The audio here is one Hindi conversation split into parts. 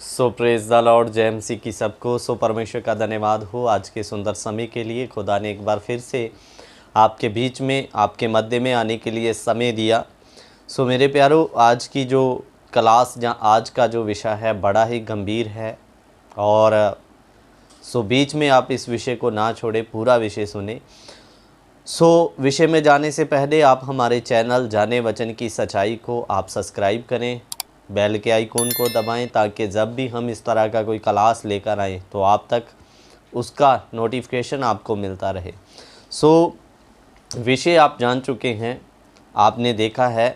सो प्रेज द लॉर्ड, जय मसीह की सबको। सो परमेश्वर का धन्यवाद हो आज के सुंदर समय के लिए। खुदा ने एक बार फिर से आपके बीच में, आपके मध्य में आने के लिए समय दिया। सो मेरे प्यारो, आज की जो क्लास, जहाँ आज का जो विषय है बड़ा ही गंभीर है, और सो बीच में आप इस विषय को ना छोड़े, पूरा विषय सुने। सो विषय में जाने से पहले आप हमारे चैनल जाने वचन की सच्चाई को आप सब्सक्राइब करें, बेल के आइकॉन को दबाएं, ताकि जब भी हम इस तरह का कोई क्लास लेकर आएँ तो आप तक उसका नोटिफिकेशन आपको मिलता रहे। सो विषय आप जान चुके हैं, आपने देखा है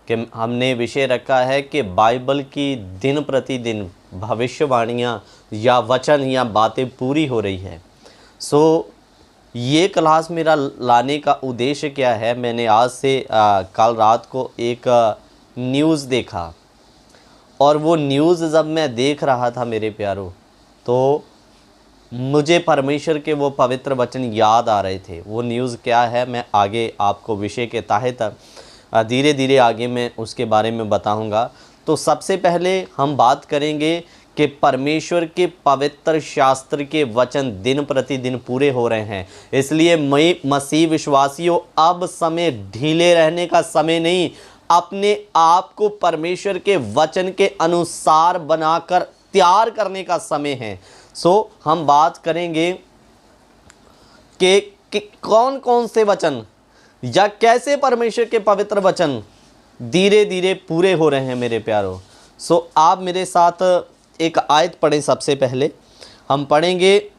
कि हमने विषय रखा है कि बाइबल की दिन प्रतिदिन भविष्यवाणियाँ या वचन या बातें पूरी हो रही है। सो ये क्लास मेरा लाने का उद्देश्य क्या है, मैंने आज से कल रात को एक न्यूज़ देखा, और वो न्यूज़ जब मैं देख रहा था मेरे प्यारो, तो मुझे परमेश्वर के वो पवित्र वचन याद आ रहे थे। वो न्यूज़ क्या है, मैं आगे आपको विषय के तहत धीरे धीरे आगे मैं उसके बारे में बताऊंगा। तो सबसे पहले हम बात करेंगे कि परमेश्वर के पवित्र शास्त्र के वचन दिन प्रतिदिन पूरे हो रहे हैं। इसलिए मसीह विश्वासियों, अब समय ढीले रहने का समय नहीं, अपने आप को परमेश्वर के वचन के अनुसार बनाकर तैयार करने का समय है। सो हम बात करेंगे कि कौन कौन से वचन या कैसे परमेश्वर के पवित्र वचन धीरे धीरे पूरे हो रहे हैं मेरे प्यारों। सो आप मेरे साथ एक आयत पढ़ें। सबसे पहले हम पढ़ेंगे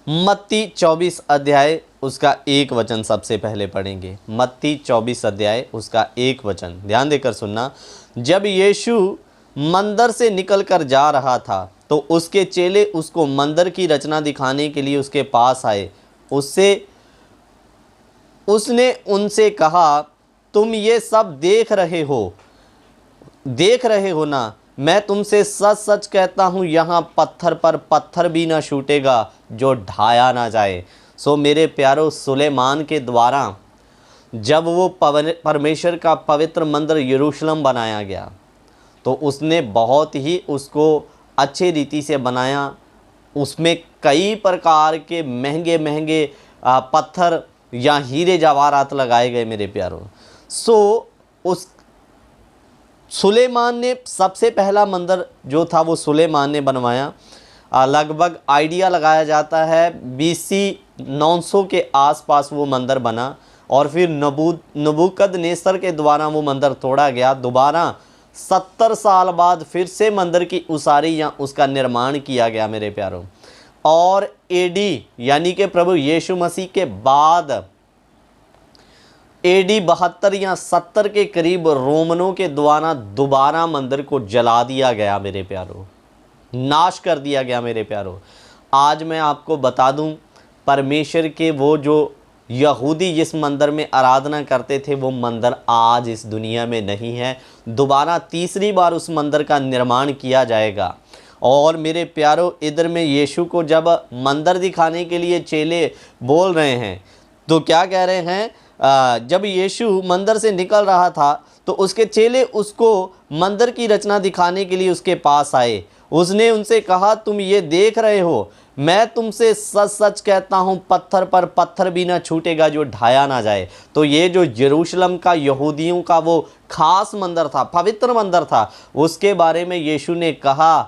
मत्ती 24 अध्याय उसका 1 वचन सबसे पहले पढ़ेंगे। मत्ती 24 अध्याय उसका 1 वचन ध्यान देकर सुनना। जब यीशु मंदिर से निकल कर जा रहा था तो उसके चेले उसको मंदिर की रचना दिखाने के लिए उसके पास आए। उसने उनसे कहा, तुम ये सब देख रहे हो ना? मैं तुमसे सच सच कहता हूँ, यहाँ पत्थर पर पत्थर भी ना छूटेगा जो ढाया ना जाए। सो मेरे प्यारो, सुलेमान के द्वारा जब वो परमेश्वर का पवित्र मंदिर यरूशलेम बनाया गया, तो उसने बहुत ही उसको अच्छे रीति से बनाया। उसमें कई प्रकार के महंगे महंगे पत्थर या हीरे जवाहरात लगाए गए मेरे प्यारो। सो उस सुलेमान ने सबसे पहला मंदिर जो था वो सुलेमान ने बनवाया। लगभग आइडिया लगाया जाता है BC 900 के आसपास वो मंदिर बना, और फिर नबूकदनेस्सर के द्वारा वो मंदिर तोड़ा गया। दोबारा 70 साल बाद फिर से मंदिर की उसारी या उसका निर्माण किया गया मेरे प्यारों। और AD यानी कि प्रभु यीशु मसीह के बाद AD 72 या 70 के करीब रोमनों के द्वारा दोबारा मंदिर को जला दिया गया मेरे प्यारों, नाश कर दिया गया मेरे प्यारों। आज मैं आपको बता दूं, परमेश्वर के वो जो यहूदी जिस मंदिर में आराधना करते थे, वो मंदिर आज इस दुनिया में नहीं है। दोबारा तीसरी बार उस मंदिर का निर्माण किया जाएगा। और मेरे प्यारों, इधर में यीशु को जब मंदिर दिखाने के लिए चेले बोल रहे हैं, तो क्या कह रहे हैं? जब यीशु मंदिर से निकल रहा था तो उसके चेले उसको मंदिर की रचना दिखाने के लिए उसके पास आए। उसने उनसे कहा, तुम ये देख रहे हो? मैं तुमसे सच सच कहता हूँ, पत्थर पर पत्थर भी ना छूटेगा जो ढाया ना जाए। तो ये जो यरूशलेम का यहूदियों का वो खास मंदिर था, पवित्र मंदिर था, उसके बारे में यीशु ने कहा,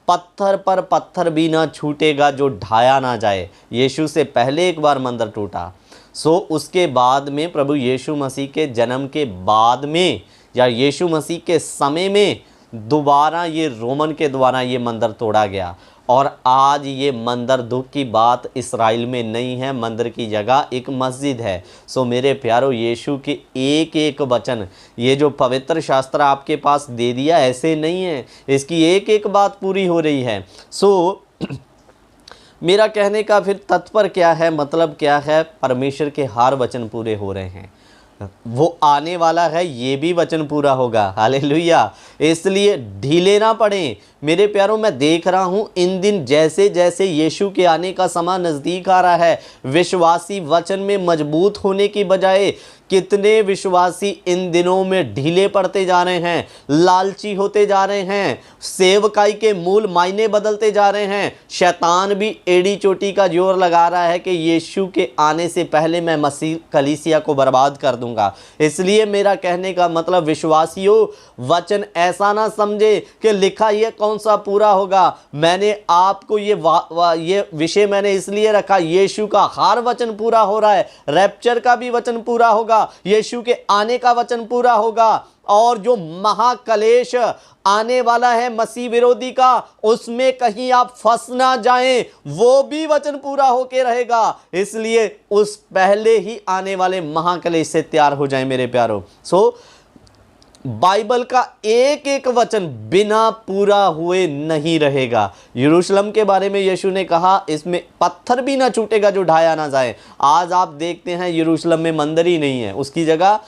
पत्थर पर पत्थर भी ना छूटेगा जो ढाया ना जाए। यीशु से पहले एक बार मंदिर टूटा। सो उसके बाद में प्रभु यीशु मसीह के जन्म के बाद में या यीशु मसीह के समय में दोबारा ये रोमन के द्वारा ये मंदिर तोड़ा गया। और आज ये मंदिर, दुख की बात, इस्राइल में नहीं है, मंदिर की जगह एक मस्जिद है। सो मेरे प्यारो, यीशु के एक एक वचन, ये जो पवित्र शास्त्र आपके पास दे दिया, ऐसे नहीं है, इसकी एक एक बात पूरी हो रही है। सो मेरा कहने का फिर तत्पर क्या है, मतलब क्या है? परमेश्वर के हर वचन पूरे हो रहे हैं। वो आने वाला है, ये भी वचन पूरा होगा। हालेलुया। इसलिए ढीले ना पड़े मेरे प्यारों। मैं देख रहा हूँ इन दिन जैसे जैसे यीशु के आने का समय नज़दीक आ रहा है, विश्वासी वचन में मजबूत होने की बजाय कितने विश्वासी इन दिनों में ढीले पड़ते जा रहे हैं, लालची होते जा रहे हैं, सेवकाई के मूल मायने बदलते जा रहे हैं। शैतान भी एड़ी चोटी का जोर लगा रहा है कि यीशु के आने से पहले मैं मसीह कलीसिया को बर्बाद कर दूंगा। इसलिए मेरा कहने का मतलब विश्वासियों, वचन ऐसा ना समझे कि लिखा ये कौन सा पूरा होगा। मैंने आपको ये विषय मैंने इसलिए रखा, यीशु का हर वचन पूरा हो रहा है, रैप्चर का भी वचन पूरा होगा, यीशु के आने का वचन पूरा होगा, और जो महाकलेश आने वाला है मसीह विरोधी का, उसमें कहीं आप फंस ना जाएं, वो भी वचन पूरा होके रहेगा। इसलिए उस पहले ही आने वाले महाकलेश से तैयार हो जाएं मेरे प्यारों। बाइबल का एक एक वचन बिना पूरा हुए नहीं रहेगा। यरूशलेम के बारे में यीशु ने कहा, इसमें पत्थर भी ना छूटेगा जो ढाया ना जाए। आज आप देखते हैं यरूशलेम में मंदिर ही नहीं है, उसकी जगह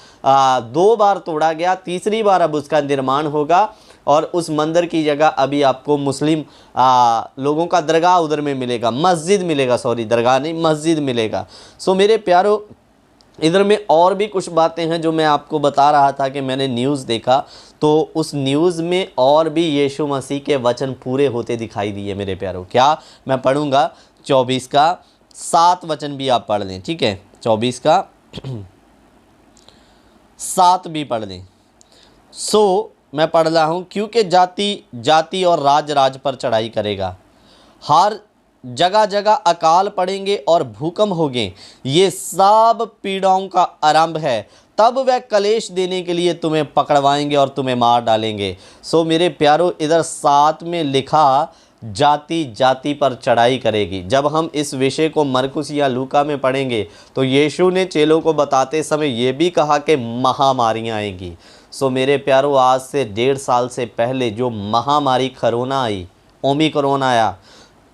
2 बार तोड़ा गया, तीसरी बार अब उसका निर्माण होगा, और उस मंदिर की जगह अभी आपको मुस्लिम लोगों का दरगाह उधर में मिलेगा, मस्जिद मिलेगा, सॉरी दरगाह नहीं मस्जिद मिलेगा। मेरे प्यारों, इधर में और भी कुछ बातें हैं जो मैं आपको बता रहा था कि मैंने न्यूज़ देखा, तो उस न्यूज़ में और भी यीशु मसीह के वचन पूरे होते दिखाई दिए मेरे प्यारों। क्या मैं पढ़ूंगा 24 का 7 वचन भी आप पढ़ लें, ठीक है, 24 का 7 भी पढ़ लें। मैं पढ़ रहा हूँ, क्योंकि जाति जाति और राज राज पर चढ़ाई करेगा, हर जगह जगह अकाल पड़ेंगे और भूकंप होंगे, ये सब पीड़ाओं का आरंभ है। तब वह कलेश देने के लिए तुम्हें पकड़वाएंगे और तुम्हें मार डालेंगे। मेरे प्यारों, इधर 7 में लिखा जाति जाति पर चढ़ाई करेगी। जब हम इस विषय को मरकुस या लूका में पढ़ेंगे तो यीशु ने चेलों को बताते समय ये भी कहा कि महामारियाँ आएंगी। मेरे प्यारों, आज से 1.5 साल से पहले जो महामारी कोरोना आई, ओमिक्रॉन आया,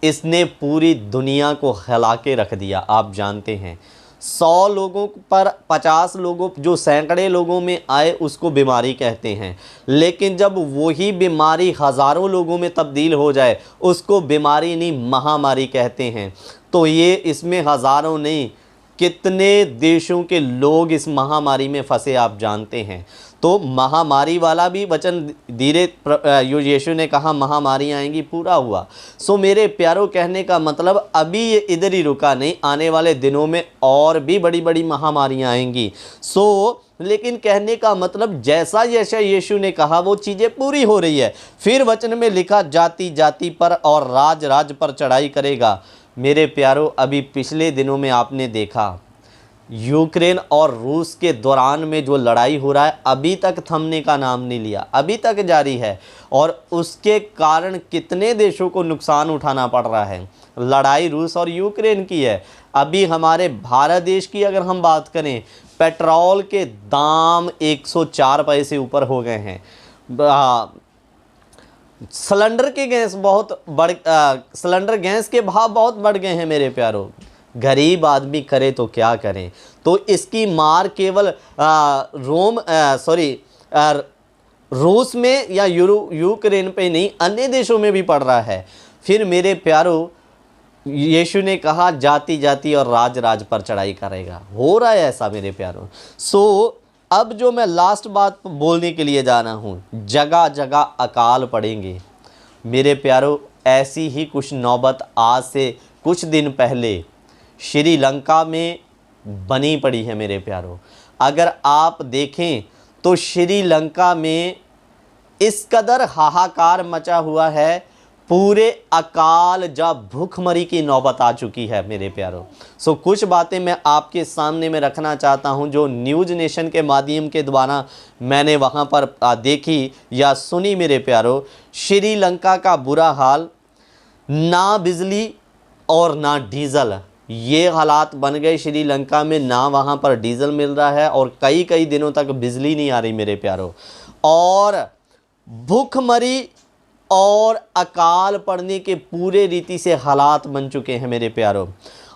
इसने पूरी दुनिया को हिला के रख दिया। आप जानते हैं 100 लोगों पर 50 लोगों, जो सैकड़े लोगों में आए उसको बीमारी कहते हैं, लेकिन जब वही बीमारी हज़ारों लोगों में तब्दील हो जाए उसको बीमारी नहीं महामारी कहते हैं। तो ये इसमें हज़ारों नहीं, कितने देशों के लोग इस महामारी में फंसे आप जानते हैं। तो महामारी वाला भी वचन धीरे यीशु ने कहा महामारी आएंगी, पूरा हुआ। मेरे प्यारों, कहने का मतलब अभी ये इधर ही रुका नहीं, आने वाले दिनों में और भी बड़ी बड़ी महामारियां आएंगी। लेकिन कहने का मतलब जैसा जैसा यीशु ने कहा वो चीज़ें पूरी हो रही है। फिर वचन में लिखा जाति जाति पर और राज राज पर चढ़ाई करेगा। मेरे प्यारों, अभी पिछले दिनों में आपने देखा यूक्रेन और रूस के दौरान में जो लड़ाई हो रहा है अभी तक थमने का नाम नहीं लिया, अभी तक जारी है, और उसके कारण कितने देशों को नुकसान उठाना पड़ रहा है। लड़ाई रूस और यूक्रेन की है। अभी हमारे भारत देश की अगर हम बात करें, पेट्रोल के दाम 104 पैसे ऊपर हो गए हैं। सिलेंडर के गैस सिलेंडर गैस के भाव बहुत बढ़ गए हैं मेरे प्यारों। गरीब आदमी करे तो क्या करें। तो इसकी मार केवल रूस में या यूक्रेन पे नहीं, अन्य देशों में भी पड़ रहा है। फिर मेरे प्यारों, यीशु ने कहा जाति जाति और राज राज पर चढ़ाई करेगा। हो रहा है ऐसा मेरे प्यारों। अब जो मैं लास्ट बात बोलने के लिए जा रहा हूँ, जगह जगह अकाल पड़ेंगे मेरे प्यारों। ऐसी ही कुछ नौबत आज से कुछ दिन पहले श्रीलंका में बनी पड़ी है मेरे प्यारों। अगर आप देखें तो श्रीलंका में इस कदर हाहाकार मचा हुआ है, पूरे अकाल जब भूखमरी की नौबत आ चुकी है मेरे प्यारों। कुछ बातें मैं आपके सामने में रखना चाहता हूं जो न्यूज़ नेशन के माध्यम के द्वारा मैंने वहां पर देखी या सुनी मेरे प्यारों। श्रीलंका का बुरा हाल, ना बिजली और ना डीजल, ये हालात बन गए श्रीलंका में। ना वहाँ पर डीजल मिल रहा है और कई कई दिनों तक बिजली नहीं आ रही मेरे प्यारों, और भूखमरी और अकाल पड़ने के पूरे रीति से हालात बन चुके हैं मेरे प्यारों।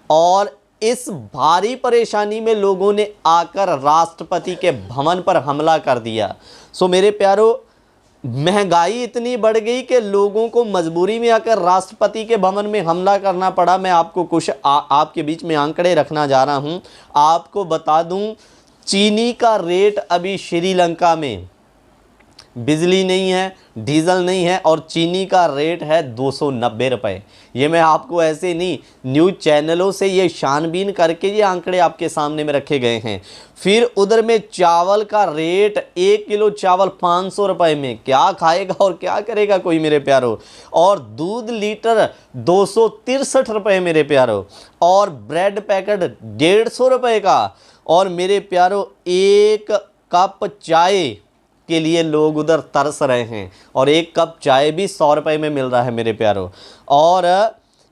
और इस भारी परेशानी में लोगों ने आकर राष्ट्रपति के भवन पर हमला कर दिया। मेरे प्यारों, महंगाई इतनी बढ़ गई कि लोगों को मजबूरी में आकर राष्ट्रपति के भवन में हमला करना पड़ा। मैं आपको कुछ आपके बीच में आंकड़े रखना जा रहा हूं। आपको बता दूं, चीनी का रेट अभी श्रीलंका में, बिजली नहीं है, डीजल नहीं है और चीनी का रेट है 290 रुपये। ये मैं आपको ऐसे नहीं, न्यूज़ चैनलों से ये छानबीन करके ये आंकड़े आपके सामने में रखे गए हैं। फिर उधर में चावल का रेट, 1 किलो चावल 500 रुपये में, क्या खाएगा और क्या करेगा कोई मेरे प्यारो। और दूध लीटर 263 रुपये मेरे प्यारो, और ब्रेड पैकेट 150 रुपये का। और मेरे प्यारो एक कप चाय के लिए लोग उधर तरस रहे हैं, और एक कप चाय भी 100 रुपये में मिल रहा है मेरे प्यारो। और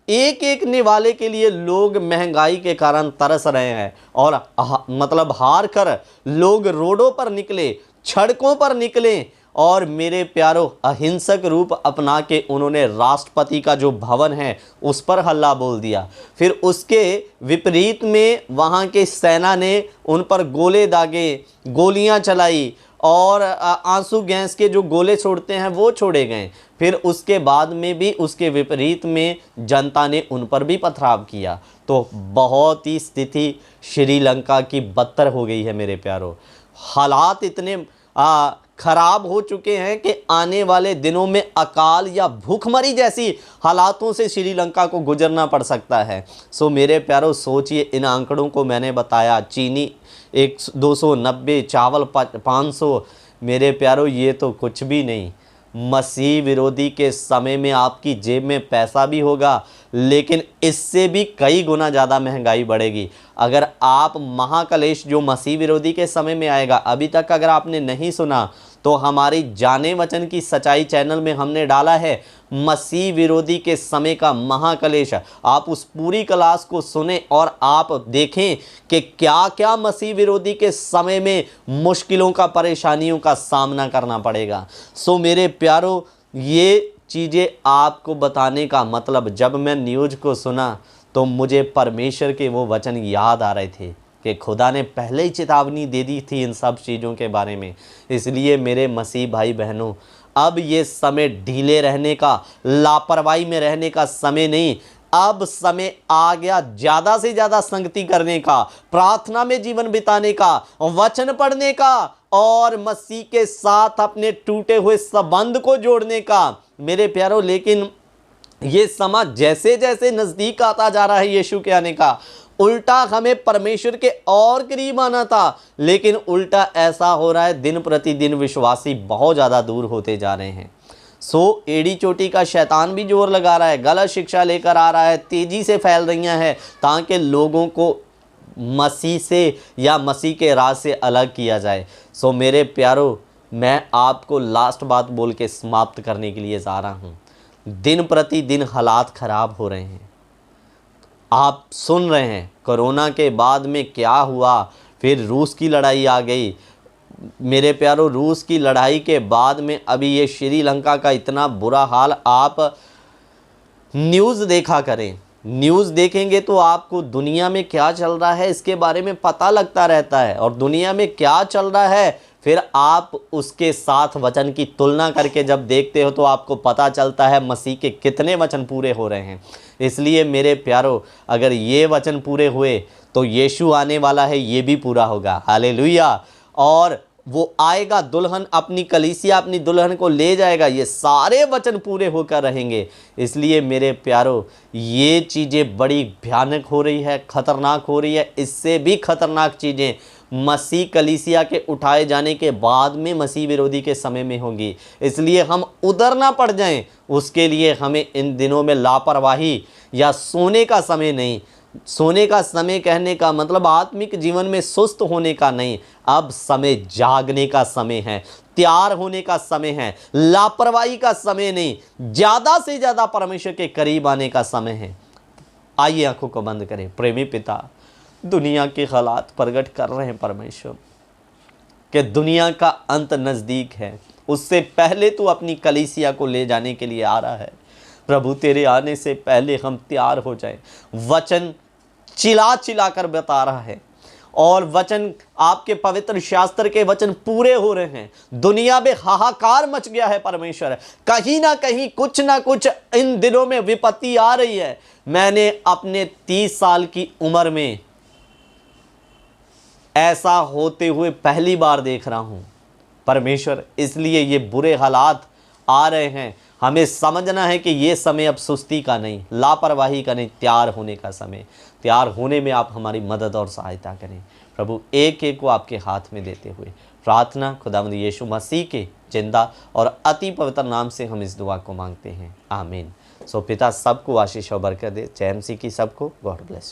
एक एक निवाले के लिए लोग महंगाई के कारण तरस रहे हैं, और मतलब हार कर लोग रोडों पर निकले, सड़कों पर निकले, और मेरे प्यारो अहिंसक रूप अपना के उन्होंने राष्ट्रपति का जो भवन है उस पर हल्ला बोल दिया। फिर उसके विपरीत में वहाँ के सेना ने उन पर गोले दागे, गोलियाँ चलाई, और आंसू गैस के जो गोले छोड़ते हैं वो छोड़े गए। फिर उसके बाद में भी उसके विपरीत में जनता ने उन पर भी पथराव किया। तो बहुत ही स्थिति श्रीलंका की बदतर हो गई है मेरे प्यारो। हालात इतने खराब हो चुके हैं कि आने वाले दिनों में अकाल या भूखमरी जैसी हालातों से श्रीलंका को गुजरना पड़ सकता है। सो मेरे प्यारो सोचिए, इन आंकड़ों को मैंने बताया, चीनी 290, चावल 500, मेरे प्यारो ये तो कुछ भी नहीं। मसीह विरोधी के समय में आपकी जेब में पैसा भी होगा, लेकिन इससे भी कई गुना ज़्यादा महंगाई बढ़ेगी। अगर आप महाकलेश जो मसीह विरोधी के समय में आएगा, अभी तक अगर आपने नहीं सुना तो हमारी जाने वचन की सच्चाई चैनल में हमने डाला है मसीह विरोधी के समय का महाकलेश। आप उस पूरी क्लास को सुने और आप देखें कि क्या क्या मसीह विरोधी के समय में मुश्किलों का, परेशानियों का सामना करना पड़ेगा। सो मेरे प्यारो, ये चीज़ें आपको बताने का मतलब, जब मैं न्यूज़ को सुना तो मुझे परमेश्वर के वो वचन याद आ रहे थे कि खुदा ने पहले ही चेतावनी दे दी थी इन सब चीज़ों के बारे में। इसलिए मेरे मसीह भाई बहनों, अब ये समय ढीले रहने का, लापरवाही में रहने का समय नहीं। अब समय आ गया ज़्यादा से ज़्यादा संगति करने का, प्रार्थना में जीवन बिताने का, वचन पढ़ने का, और मसीह के साथ अपने टूटे हुए संबंध को जोड़ने का मेरे प्यारों। लेकिन ये समय जैसे जैसे नज़दीक आता जा रहा है यीशु के आने का, उल्टा हमें परमेश्वर के और करीब आना था, लेकिन उल्टा ऐसा हो रहा है, दिन प्रतिदिन विश्वासी बहुत ज़्यादा दूर होते जा रहे हैं। सो एड़ी चोटी का शैतान भी जोर लगा रहा है, गलत शिक्षा लेकर आ रहा है, तेज़ी से फैल रही हैं ताकि लोगों को मसीह से या मसीह के राह से अलग किया जाए। सो मेरे प्यारो, मैं आपको लास्ट बात बोल के समाप्त करने के लिए जा रहा हूँ। दिन प्रतिदिन हालात ख़राब हो रहे हैं। आप सुन रहे हैं कोरोना के बाद में क्या हुआ, फिर रूस की लड़ाई आ गई। मेरे प्यारो, रूस की लड़ाई के बाद में अभी ये श्रीलंका का इतना बुरा हाल। आप न्यूज़ देखा करें, न्यूज़ देखेंगे तो आपको दुनिया में क्या चल रहा है इसके बारे में पता लगता रहता है, और दुनिया में क्या चल रहा है फिर आप उसके साथ वचन की तुलना करके जब देखते हो तो आपको पता चलता है मसीह के कितने वचन पूरे हो रहे हैं। इसलिए मेरे प्यारो, अगर ये वचन पूरे हुए तो यीशु आने वाला है, ये भी पूरा होगा। हालेलुया। और वो आएगा, दुल्हन अपनी कलीसिया, अपनी दुल्हन को ले जाएगा। ये सारे वचन पूरे होकर रहेंगे। इसलिए मेरे प्यारो, ये चीज़ें बड़ी भयानक हो रही है, खतरनाक हो रही है। इससे भी खतरनाक चीज़ें मसीह कलीसिया के उठाए जाने के बाद में मसीह विरोधी के समय में होंगी। इसलिए हम उधर ना पड़ जाएं, उसके लिए हमें इन दिनों में लापरवाही या सोने का समय नहीं। सोने का समय कहने का मतलब आत्मिक जीवन में सुस्त होने का नहीं। अब समय जागने का समय है, तैयार होने का समय है, लापरवाही का समय नहीं, ज़्यादा से ज़्यादा परमेश्वर के करीब आने का समय है। आइए आंखों को बंद करें। प्रेमी पिता, दुनिया के हालात प्रकट कर रहे हैं परमेश्वर कि दुनिया का अंत नज़दीक है। उससे पहले तू अपनी कलीसिया को ले जाने के लिए आ रहा है। प्रभु, तेरे आने से पहले हम तैयार हो जाएं। वचन चिल्ला चिल्ला कर बता रहा है, और वचन, आपके पवित्र शास्त्र के वचन पूरे हो रहे हैं। दुनिया में हाहाकार मच गया है परमेश्वर, कहीं ना कहीं कुछ ना कुछ इन दिनों में विपत्ति आ रही है। मैंने अपने 30 साल की उम्र में ऐसा होते हुए पहली बार देख रहा हूँ परमेश्वर, इसलिए ये बुरे हालात आ रहे हैं। हमें समझना है कि ये समय अब सुस्ती का नहीं, लापरवाही का नहीं, तैयार होने का समय। तैयार होने में आप हमारी मदद और सहायता करें प्रभु। एक एक को आपके हाथ में देते हुए प्रार्थना खुदावंद यीशु मसीह के जिंदा और अति पवित्र नाम से हम इस दुआ को मांगते हैं, आमीन। सो पिता सबको आशीष और बरकत दे। जय मसीह की सबको। God bless you.